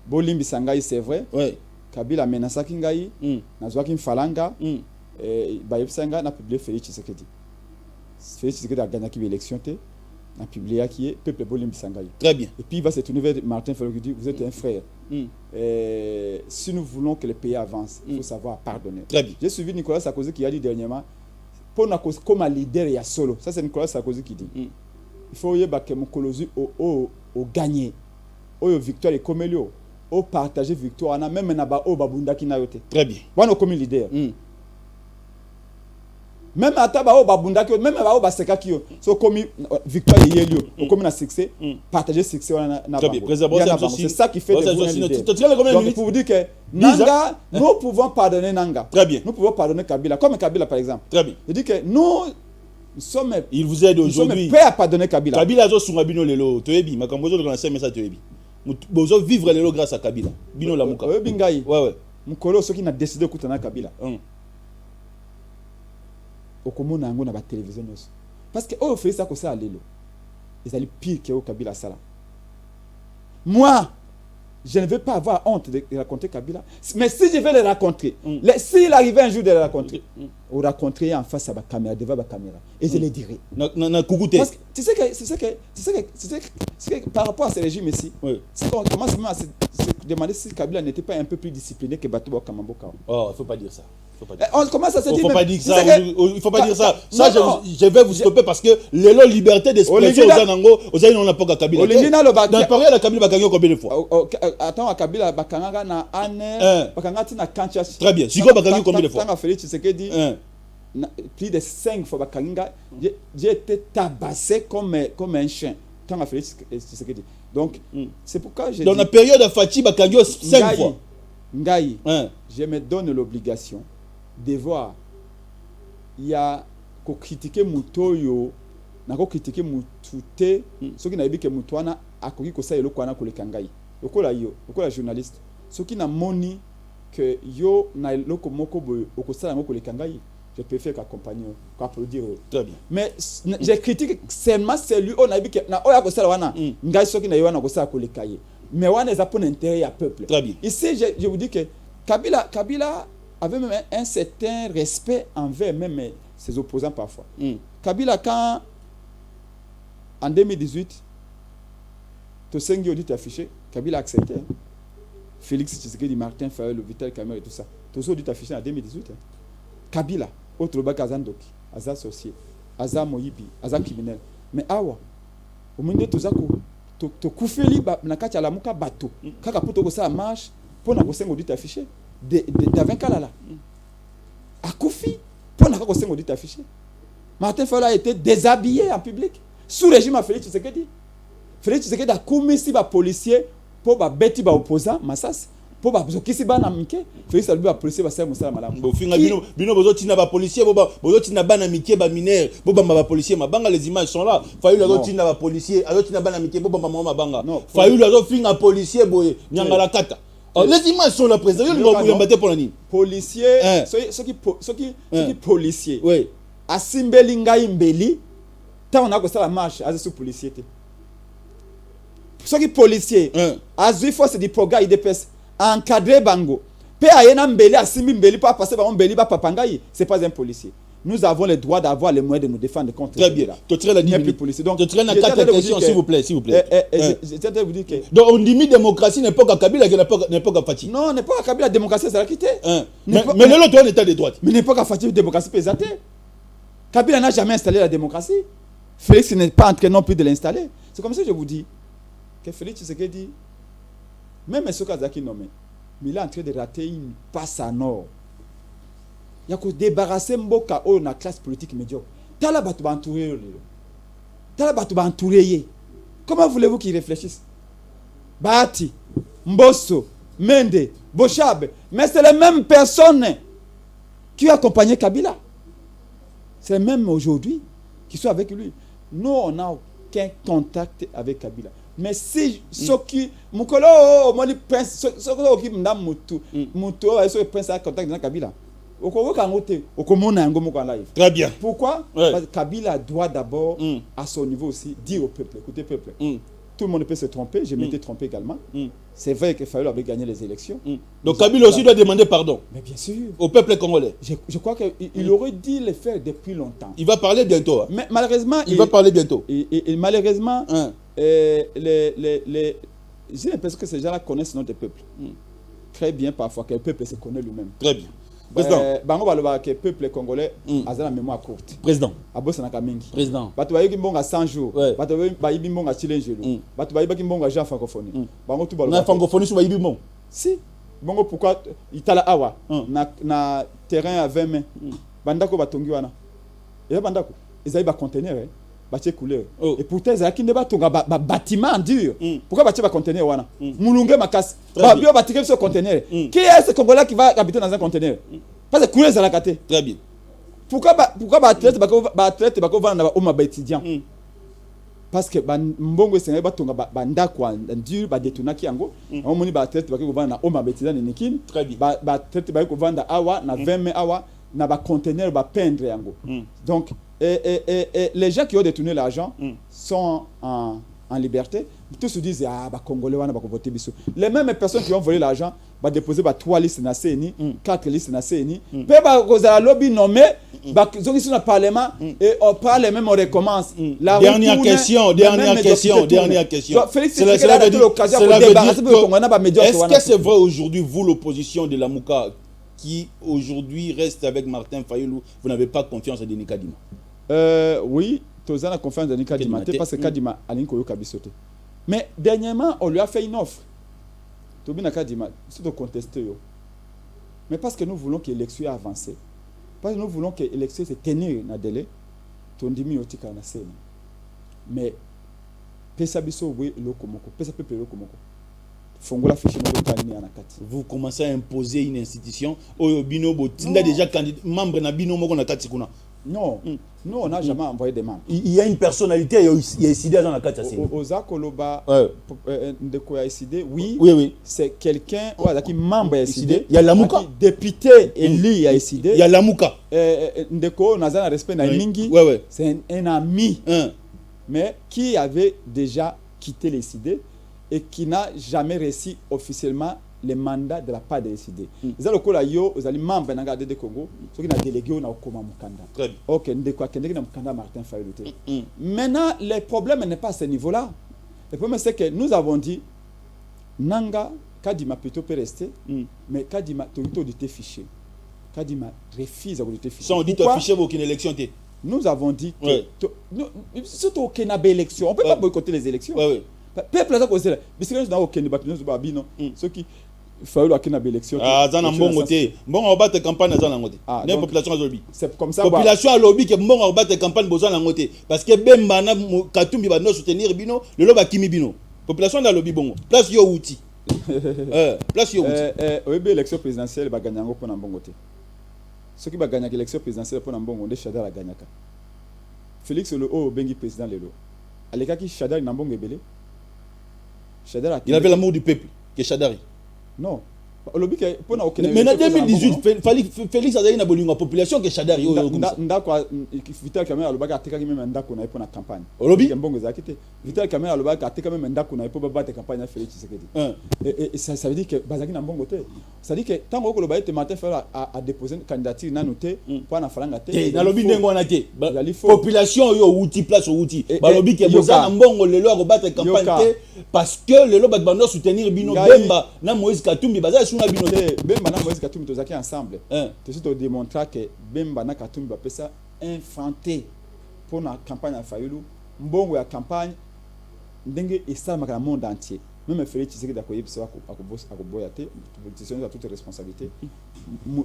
Bolimbi Sangai, c'est vrai. Ouais. Kabila menasaki ngai. Nazwaki Falanga. Bayeb Sanga n'a publié Félix Tshisekedi. Félix Tshisekedi a gagné l'élection. A publié qui est peuple Bolimbi Sangai. Très bien. Et puis il va se tourner vers Martin Fayulu qui dit vous êtes un frère. Si nous voulons que le pays avance, il faut savoir pardonner. Très bien. J'ai suivi Nicolas Sarkozy qui a dit dernièrement pour comme un leader il y a solo. Ça c'est Nicolas Sarkozy qui dit. Il faut que mon colosie au gagner. Au victoire et comme elio. Au partager victoire même na ba o babunda ki na yote. Très bien. Wana comme leader. Même ataba o babunda ki même ba o baseka ki yo so comme victoire et elio comme na succès partager succès na très bien. C'est ça qui fait des donc pour vous dire que Nanga nous pouvons pardonner Nanga. Très bien. Nous pouvons pardonner Kabila comme Kabila par exemple. Très bien. Il dit que nous sommes il vous aide aujourd'hui. Nous sommes prêts à pardonner Kabila. Kabila zo sunga bino lelo toyebi makambo zo na sema ça toyebi. Bozo vivre lelo grâce à Kabila. Bino la muka. Oui bingai. Ouais. Mukolo ceux qui n'a décidé de kutana Kabila. Okomona yango na ba télévision nyos. Parce que oh fait ça ko ça lelo. Ils allaient pire que au Kabila sala. Moi, je ne veux pas avoir honte de raconter Kabila. Mais si je vais le raconter, s'il arrivait un jour de le raconter, on raconterait en face à la caméra, devant la caméra. Et je le dirais. Parce que tu sais que par rapport à ce régime ici, c'est qu'on commence même à se demander si Kabila n'était pas un peu plus discipliné que Batou Kamamboka. Oh, il ne faut pas dire ça. On commence à se dire. Il ne faut pas dire ça. Ça, je vais vous stopper parce que les liberté d'expression aux Anango, on n'a pas Kabila. Dans Paris, la Kabila va gagner combien de fois? Attends, Kabila va gagner na Ane, va gagner na Kanchas. Très bien. Sigo va gagner combien de fois? Tant Félix Tshisekedi, plus de 5 fois va gagner. J'ai été tabassé comme un chien. Tant Félix Tshisekedi. Donc, c'est pourquoi j'ai. Dans la période de Fati, va gagner 5 fois. Ngaï, je me donne l'obligation de voir. Il y a ko critiquer mutoyo, na ko critiquer mutute, ceux qui n'a dit que mutoana akoki ko sa yelo kwana ko le kangai. Lokola lokola journaliste. Ceux qui n'a moni que yo na loko moko boy okosala ngoko le kangai, je préfère qu'accompagner, qu'applaudir. Très bien. Mais je critique seulement celui on a dit que na oya ko sala wana, ngai ceux qui na yo wana ko sala ko le kaye. Mais wana za pour l'intérêt à peuple. Très bien. Ici je vous dis que Kabila avait même un certain respect envers même ses opposants parfois. Kabila, quand en 2018, Tosengi audit affiché, Kabila a accepté. Félix Tshisekedi, Martin Fayulu, Vital Kamerhe et tout ça. Tosengi audit affiché en 2018. Kabila, autre bas Kazandoki, Aza associé, Aza Moyibi, Aza criminel. Mais awa, au moment de tout ça, to kufeli na kati ya lamuka bato kaka poto ko sa marche pona ko sengo dit affiché de kala la akufi pona ko sengo dit affiché. Martin Fayulu a été déshabillé en public sous régime à Félix Tshisekedi. Félix Tshisekedi a commis si ba policier pour ba beti ba opposant Massas pour ba zokisi ba na mike Félix Tshisekedi ba policier ba sa musala malamu bo finga bino bozo tina ba policier bozo tina ba na mike ba mineur bo ba policier mabanga les images sont là Fayulu azo tina ba policier azo tina ba na mike bo ba mabanga Fayulu azo finga policier boye nyanga la kata. Les images sont là présentes yo ngo yambate pour nani policier ceux qui policier oui asimbeli ngai mbeli tant on a ko sala marche azo sous policier te ceux qui policier azui force du progrès IDPS encadré bango pe ayena mbeli asimbi mbeli pas passer ba mbeli ba papangai c'est pas un policier. Nous avons le droit d'avoir les moyens de nous défendre contre très bien. Tu la plus policier. Donc tu la carte question s'il vous plaît. J'étais de vous dire que donc on dit démocratie n'est pas qu'à Kabila n'est pas qu'à Fati. Non, n'est pas qu'à Kabila démocratie c'est la quitté. Mais l'autre est un état de droit. Mais n'est pas qu'à Fati démocratie pesate. Kabila n'a jamais installé la démocratie. Félix n'est pas en train non plus de l'installer. C'est comme ça que je vous dis que Félix Tshisekedi même ce Kazaki nommé, mais il est en train de rater une passe en or. ya ko débarrasser mboka o na classe politique médiocre. Tala batu ba entourer lelo. Tala batu ba entourer. Comment voulez-vous qu'ils réfléchissent? Bati, Mbosso, Mende, Bochabe, mais c'est les mêmes personnes qui ont accompagné Kabila. C'est même aujourd'hui qui sont avec lui. Nous, on n'a aucun contact avec Kabila. Mais si ceux qui mukolo moi ni pense ceux qui mna mutu mutu ceux qui pensent à contact avec Kabila. Oko kangote okomona yango moko en live. Très bien. Pourquoi? Ouais. Parce que Kabila doit d'abord à son niveau aussi dire au peuple, écoutez peuple. Tout le monde peut se tromper, je m'étais trompé également. C'est vrai que Fayulu avait gagné les élections. Donc Kabila aussi doit demander pardon. Mais bien sûr. Au peuple congolais. Je crois qu'il aurait dû le faire depuis longtemps. Il va parler bientôt. Hein. Mais malheureusement... Il va parler bientôt. Et malheureusement, j'ai l'impression que ces gens-là connaissent notre peuple. Très bien parfois, que le peuple se connaît lui-même. Très bien. Président. Bango baloba que peuple congolais a la mémoire courte. Président. Abosa na kamingi. Président. Batu bayi kimbonga 100 jours. Batu bayi kimbonga chilengelo. Batu bayi kimbonga Jean francophonie. Bango tout baloba. Na francophonie sur bayi bimon. Si. Bongo pourquoi itala awa na terrain à 20 mains. Bandako batongi wana. Et bandako ezali ba conteneur batie couleur. Et pourtant ezali ne batonga ba bâtiment en dur. Pourquoi batie ba conteneur wana? Mulunge makasi. Ba bio batie ce conteneur. Qui est ce Congolais qui va habiter dans un conteneur? Parce que couleur ezala katé. Très bien. Pourquoi ba athlète bako vana na oma ba étudiant? Parce que mbongo esenga batonga ba ndako en dur ba détonaki yango. On moni ba athlète bako vana na oma ba étudiant nekini. Ba athlète bako vanda awa na 20 mai awa na ba conteneur ba peindre yango. Donc les gens qui ont détourné l'argent sont en liberté. Tous se disent ah ba congolais wana ba voter biso. Les mêmes personnes qui ont volé l'argent ba déposer ba 3 listes na CENI, 4 listes na CENI. Pe ba kozala lobby nommé ba zoki sur le parlement et on parle même on recommence. Dernière question. Félix Tshisekedi a l'occasion de débarrasser le Congo na ba médiocre. Est-ce que c'est vrai aujourd'hui vous l'opposition de la Mouka qui aujourd'hui reste avec Martin Fayulu, vous n'avez pas confiance en Denis Kadima? Oui, tous ont confiance en Denis Kadima parce que Kadima a l'inkoyo kabisote. Mais dernièrement, on lui a fait une offre. Tobina Kadima, c'est de contester. Mais parce que nous voulons que l'élection avance, parce que nous voulons que l'élection se tenue dans le délai, Tondimi Otika na scène. Mais pesa biso we lokomoko, pesa pepe lokomoko. Fongola fiche no kanini anakati. Vous commencez à imposer une institution oyo bino botinda déjà candidat membre na bino moko na kati kuna. Non, nous on n'a jamais envoyé des membres. Il y a une personnalité, il y a décidé dans la carte. Oza Koloba, de quoi décidé? Oui. C'est quelqu'un qui membre a décidé. Il y a la Mouka. Député élu a décidé. Il y a la Mouka. Ndeko Nazana respect na Mingi. C'est un ami. Mais qui avait déjà quitté les idées et qui n'a jamais réussi officiellement les mandats de la part des décidés. Ils ont le cas yo, ils ont les membres de Congo, ceux qui ont délégué au Nakoma Mukanda. Très bien. Ok, ndekwa kende na Mukanda Martin Fayulu. Maintenant, le problème n'est pas à ce niveau-là. Le problème c'est que nous avons dit Nanga Kadima plutôt peut rester, mais Kadima Tolito de tes fichiers. Kadima refuse de tes fichiers. Sans dit afficher aucune élection. Nous avons dit que surtout aucune élection, on peut pas boycotter les élections. Peuple a causé là. Biscuit n'a aucun débat nous babino. Ceux qui Fayulu a qu'une élection. Ah, zana mbongo te. Mbongo battre campagne zana ngote. La population a lobby. C'est comme ça. Population a lobby que mbongo battre campagne besoin na ngote parce que Bemba na Katumbi va nous soutenir bino, le loba kimi bino. Population a lobby bongo. Place yo outil. Place yo outil. Oebe élection présidentielle ba gagner pour na mbongo te. Ceux qui va gagner l'élection présidentielle pour na mbongo de Chadar a gagner ka. Félix le o bengi président lelo. Aleka ki Chadar na mbongo ebele. Il avait l'amour du peuple, que Chadari. Non. Mais en 2018, Félix a dit que la population que Chadari. Vital Kamera a attaqué même un dako na pour la campagne. Vital Kamera a attaqué même un dako na pour battre la campagne à Félix Tshisekedi. Et ça veut dire que Bazaki n'a pas voté. Ça veut dire que tant que le Baïté Martin Fayulu a déposé une candidature non notée pour la falanga te. Dans le lobby n'engo na te. Population yo outil place outil. Ba lobby que Bozana mbongo le lo battre la campagne parce que le lo bat bando soutenir Bino Bemba na Moïse Katumbi baza suna Bino te. Bemba na Moïse Katumbi tozaki ensemble. Tu sais démontrer que Bemba na Katumbi ba pesa infanté pour la campagne à Fayulu mbongo ya campagne ndenge et ça dans le monde entier. même Félix Tshisekedi akoyebisa akoboya te politicien a toute responsabilité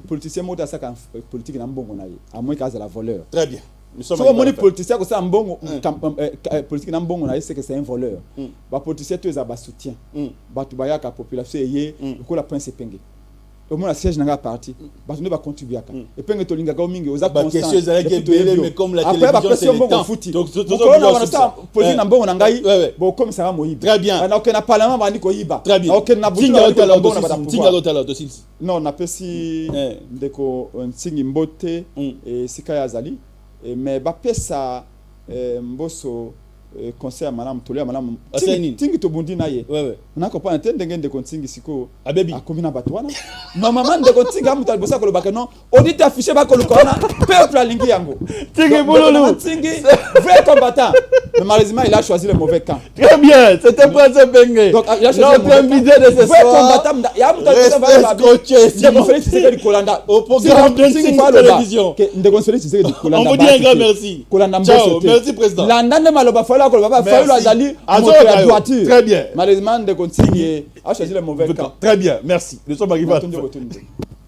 politicien mota saka politique na mbongo na ye à moins qu'à la voleur. Très bien. So mon politicien ko sa mbongo politique na mbongo na ye c'est que c'est un voleur. Ba politicien to za ba soutien. Ba to bayaka population ye ko la prince penge. Au moins la siège n'a pas parti. Ba to ne ba contribuer aka. Et penge to linga ka mingi oza constant. Mais comme la télévision c'est le temps. Donc politique na mbongo na ngai bon comme ça va moyiba. Très bien. Na okena parlement ba ni ko yiba. Très bien. Na Tinga lotala to sis. Non na pesi ndeko nsingi mbote et sika ya zali mais ba pesa mboso conseil madame tolia madame tingi to bundi na ye na ko pa entendre ngende ko tingi siko abebi akomina batwana maman ndeko tingi amuta bosa ko lobaka non audit affiché ba ko lokona peuple alingi yango tingi bololo tingi vrai combattant mais malheureusement il a choisi le mauvais camp. Très bien, c'était Prince Penge. Donc il a choisi le mauvais invité de ce soir. Ya muta Félix Tshisekedi Kolanda au programme de télévision. Ndeko Félix Tshisekedi Kolanda. On vous dit un grand merci. Ciao, merci président. Landande maloba fala ko baba faulu azali à droiture. Très bien. Malheureusement Ndeko Nsingi a choisi le mauvais camp. Très bien, merci. Nous sommes arrivés à